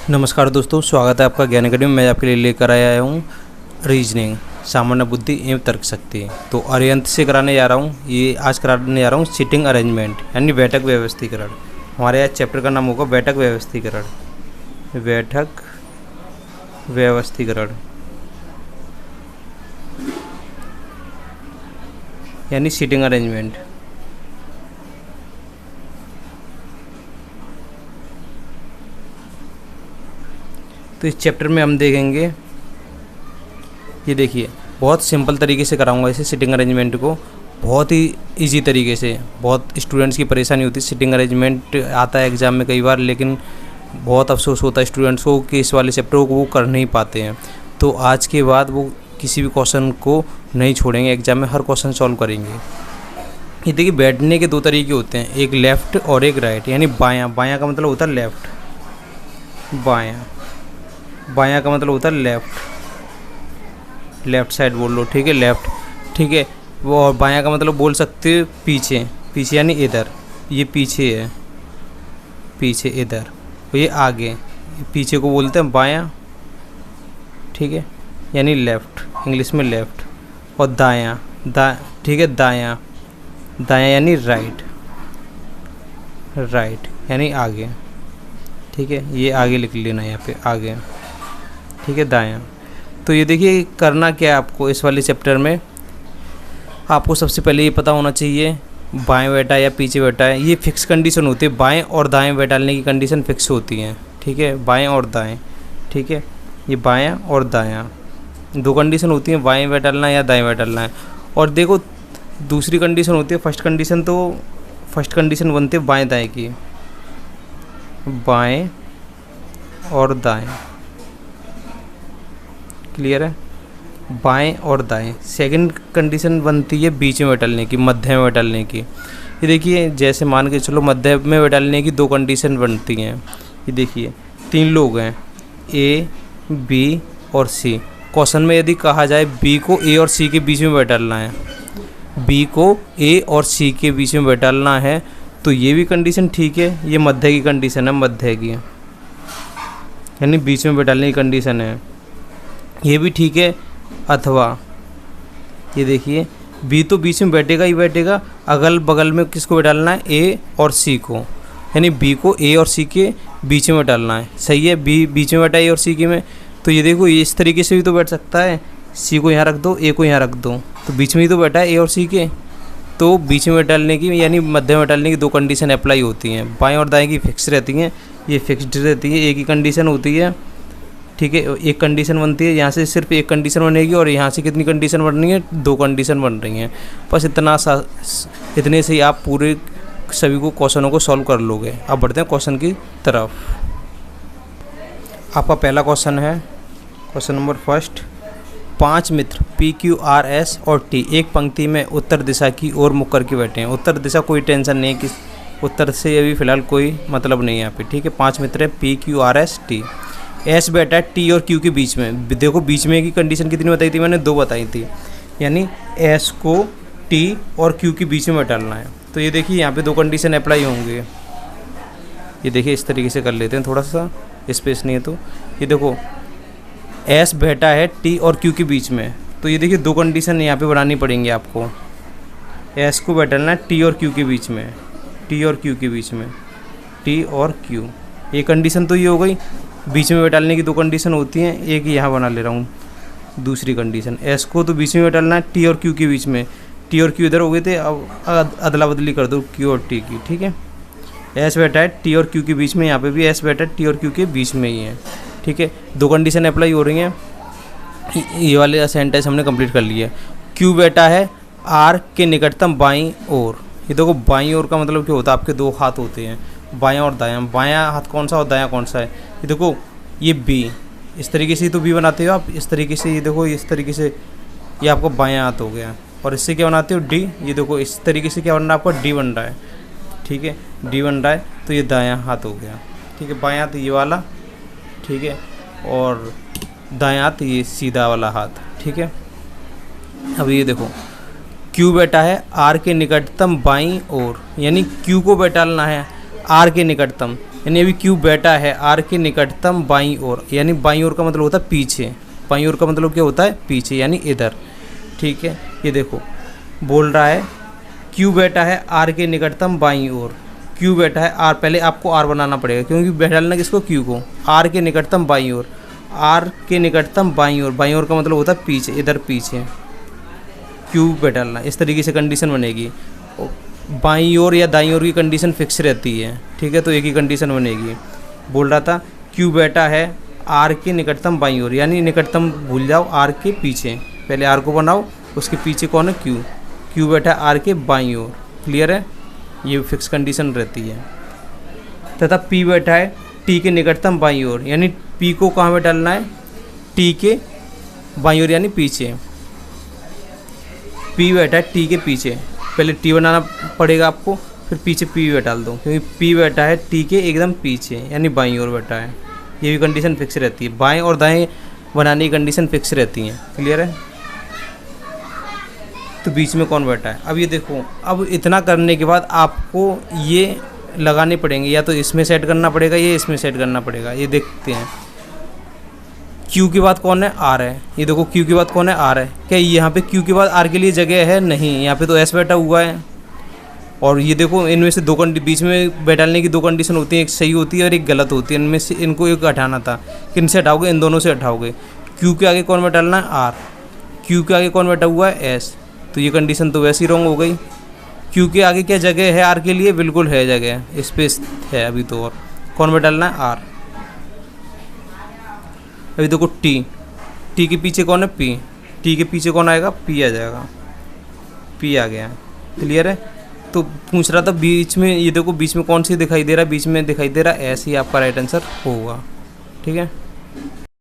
नमस्कार दोस्तों, स्वागत है आपका ज्ञान अकेडमी में। मैं आपके लिए लेकर आया हूँ रीजनिंग, सामान्य बुद्धि एवं तर्क शक्ति। तो अरिहंत से कराने जा रहा हूँ। ये आज कराने जा रहा हूँ सीटिंग अरेंजमेंट यानी बैठक व्यवस्थीकरण। हमारे आज चैप्टर का नाम होगा बैठक व्यवस्थीकरण। बैठक व्यवस्थीकरण यानी सीटिंग अरेंजमेंट। तो इस चैप्टर में हम देखेंगे, ये देखिए बहुत सिंपल तरीके से कराऊंगा इसे सीटिंग अरेंजमेंट को, बहुत ही इजी तरीके से। बहुत स्टूडेंट्स की परेशानी होती है, सीटिंग अरेंजमेंट आता है एग्ज़ाम में कई बार, लेकिन बहुत अफसोस होता है स्टूडेंट्स को कि इस वाले चैप्टर को वो कर नहीं पाते हैं। तो आज के बाद वो किसी भी क्वेश्चन को नहीं छोड़ेंगे, एग्ज़ाम में हर क्वेश्चन सॉल्व करेंगे। ये देखिए बैठने के दो तरीके होते हैं, एक लेफ़्ट और एक राइट यानी बायाँ। बायाँ का मतलब होता है लेफ़्ट, बायाँ। बायाँ का मतलब होता है लेफ़्ट साइड बोल लो, ठीक है, लेफ़्ट, ठीक है। वो और बायाँ का मतलब बोल सकते हो पीछे, पीछे यानी इधर। ये पीछे है, पीछे इधर, और ये आगे। पीछे को बोलते हैं बायाँ, ठीक है, यानी लेफ़्ट, इंग्लिश में लेफ़्ट। और दायाँ, ठीक है, दायाँ। दायाँ यानी राइट, राइट यानी आगे, ठीक है। ये आगे लिख लेना यहाँ पे, आगे, ठीक है, दायाँ। तो ये देखिए करना क्या है आपको इस वाले चैप्टर में। आपको सबसे पहले ये पता होना चाहिए बाएं बैठा है या पीछे बैठा है, ये फिक्स कंडीशन होती है। बाएं और दाएं बैठाने की कंडीशन फिक्स होती है, ठीक है, बाएं और दाएं, ठीक है। ये बायां और दायां दो कंडीशन होती है, बाएं बैठाना है या दाएं बैठाना है। और देखो दूसरी कंडीशन होती है फर्स्ट कंडीशन, तो फर्स्ट कंडीशन बनती है बाएं दाएं की, बाएं और दाएं, क्लियर है, बाएं और दाएं। सेकंड कंडीशन बनती है बीच में बैठने की, मध्य में बैठने की। ये देखिए जैसे मान के चलो मध्य में बैठने की दो कंडीशन बनती हैं। ये देखिए तीन लोग हैं, ए, बी और सी। क्वेश्चन में यदि कहा जाए बी को ए और सी के बीच में बैठाना है, बी को ए और सी के बीच में बैठाना है, तो ये भी कंडीशन ठीक है। ये मध्य की कंडीशन है, मध्य की यानी बीच में बैठाने की कंडीशन है, ये भी ठीक है। अथवा ये देखिए बी तो बीच में बैठेगा ही बैठेगा, अगल बगल में किसको बैठाना है, ए और सी को, यानी बी को ए और सी के बीच में बैठाना है। सही है, बी बीच में बैठा ए और सी के में, तो ये देखो ये इस तरीके से भी तो बैठ सकता है। सी को यहाँ रख दो, ए को यहाँ रख दो, तो बीच में ही तो बैठा है ए और सी के। तो बीच में बैठाने की यानी मध्य में बैठाने की दो कंडीशन अप्लाई होती हैं। बाएँ और दाएँ की फिक्स रहती हैं, ये फिक्स्ड रहती है, एक ही कंडीशन होती है, ठीक है। एक कंडीशन बनती है, यहाँ से सिर्फ एक कंडीशन बनेगी और यहाँ से कितनी कंडीशन बन रही है, दो कंडीशन बन रही हैं। बस इतने से ही आप पूरे सभी को क्वेश्चनों को सॉल्व कर लोगे। अब बढ़ते हैं क्वेश्चन की तरफ। आपका पहला क्वेश्चन है, क्वेश्चन नंबर फर्स्ट। 5 मित्र पी, क्यू, आर, एस और टी एक पंक्ति में उत्तर दिशा की ओर मुख करके बैठे हैं। उत्तर दिशा कोई टेंशन नहीं है, कि उत्तर से अभी फ़िलहाल कोई मतलब नहीं है यहाँ पे, ठीक है। 5 मित्र है, P, Q, R, S, T. S बैठा है टी और क्यू के बीच में। देखो बीच में की कंडीशन कितनी बताई थी मैंने, 2 बताई थी, यानी एस को टी और क्यू के बीच में बैठाना है। तो ये देखिए यहाँ पे 2 कंडीशन अप्लाई होंगे। ये देखिए इस तरीके से कर लेते हैं, थोड़ा सा स्पेस नहीं है तो। ये देखो एस बैठा है टी और क्यू के बीच में, तो ये देखिए 2 कंडीशन यहाँ पे बनानी पड़ेंगी आपको। एस को बैठाना है टी और क्यू के बीच में, टी और क्यू के बीच में, टी और क्यू। ये कंडीशन तो ये हो गई। बीच में बैठाने की 2 कंडीशन होती हैं, एक यहाँ बना ले रहा हूँ दूसरी कंडीशन। एस को तो बीच में बैठाना है टी और क्यू के बीच में, टी और क्यू इधर हो गए थे, अब अदला बदली कर दो क्यू और टी की, ठीक है। एस बैठा है टी और क्यू के बीच में, यहाँ पे भी एस बैठा है टी और क्यू के बीच में ही है, ठीक है। 2 कंडीशन अप्लाई हो रही हैं। ये वाले सेंटेंस हमने कंप्लीट कर लिया। क्यू बैठा है आर के निकटतम बाईं ओर। ये देखो बाईं ओर का मतलब क्या होता है, आपके 2 हाथ होते हैं, बायां और दायां। बायां हाथ कौन सा और दायां कौन सा है। ये देखो ये बी, इस तरीके से ही तो बी बनाते हो आप, इस तरीके से। ये देखो इस तरीके से ये आपका बायां हाथ हो गया। और इससे क्या बनाते हो, डी। ये देखो इस तरीके से क्या बन रहा है, आपका डी बन रहा है, ठीक है, डी बन रहा है, तो ये दायां हाथ हो गया, ठीक है। बायां हाथ ये वाला, ठीक है, और दायां हाथ ये सीधा वाला हाथ, ठीक है। अब ये देखो क्यू बैठा है आर के निकटतम बाईं ओर, यानी क्यू को बैठाना है आर के निकटतम, यानी अभी क्यू बैठा है आर के निकटतम बाईं ओर, यानी बाईं ओर का मतलब होता है पीछे, बाईं ओर का मतलब क्या होता है पीछे यानी इधर। ठीक है, ये देखो बोल रहा है क्यू बैठा है आर के निकटतम बाईं ओर, क्यू बैठा है आर, पहले आपको आर बनाना पड़ेगा क्योंकि बैठाना किसको, क्यू को, आर के निकटतम बाईं ओर, आर के निकटतम बाईं ओर, बाईं ओर का मतलब होता है पीछे, इधर पीछे क्यू बैठाना, इस तरीके से कंडीशन बनेगी। बाईं ओर या दाईं ओर की कंडीशन फिक्स रहती है। ठीक है, तो एक ही कंडीशन बनेगी। बोल रहा था क्यू बैठा है आर के निकटतम बाईं ओर, यानी निकटतम भूल जाओ आर के पीछे, पहले आर को बनाओ, उसके पीछे कौन है क्यू, क्यू बैठा है आर के बाईं ओर। क्लियर है, ये फिक्स कंडीशन रहती है। तथा पी बैठा है टी के निकटतम बाईं ओर, यानी पी को कहाँ पे डालना है, टी के बाईं ओर यानी पीछे। पी बैठा है टी के पीछे, पहले टी बनाना पड़ेगा आपको, फिर पीछे पी बैठा डाल दो क्योंकि पी बैठा है टी के एकदम पीछे यानी बाईं ओर बैठा है। ये भी कंडीशन फिक्स रहती है, बाएं और दाएं बनाने की कंडीशन फिक्स रहती हैं। क्लियर है, तो बीच में कौन बैठा है। अब ये देखो, अब इतना करने के बाद आपको ये लगाने पड़ेंगे, या तो इसमें सेट करना पड़ेगा या इसमें सेट करना पड़ेगा। ये देखते हैं क्यू के बाद कौन है, आर है। ये देखो क्यू के बाद कौन है, आर है। क्या यहाँ पे क्यू के बाद आर के लिए जगह है, नहीं, यहाँ पे तो एस बैठा हुआ है। और ये देखो इनमें से दो बीच में बैठाने की दो कंडीशन होती है, एक सही होती है और एक गलत होती है। इनमें से इनको एक हटाना था, किन से हटाओगे, इन दोनों से हटाओगे। क्यू के आगे कौन बैठाना है, आर, क्यू के आगे कौन बैठा हुआ है, एस, तो ये कंडीशन तो वैसे ही रॉन्ग हो गई। क्यू के आगे क्या जगह है आर के लिए, बिल्कुल है जगह, स्पेस है अभी तो। और कौन बैठाना है, आर। अभी देखो टी, टी के पीछे कौन है, पी, टी के पीछे कौन आएगा, पी आ जाएगा, पी आ गया। क्लियर है, तो पूछ रहा था बीच में, ये देखो बीच में कौन सी दिखाई दे रहा है, बीच में दिखाई दे रहा है एस ही आपका राइट आंसर होगा। ठीक है।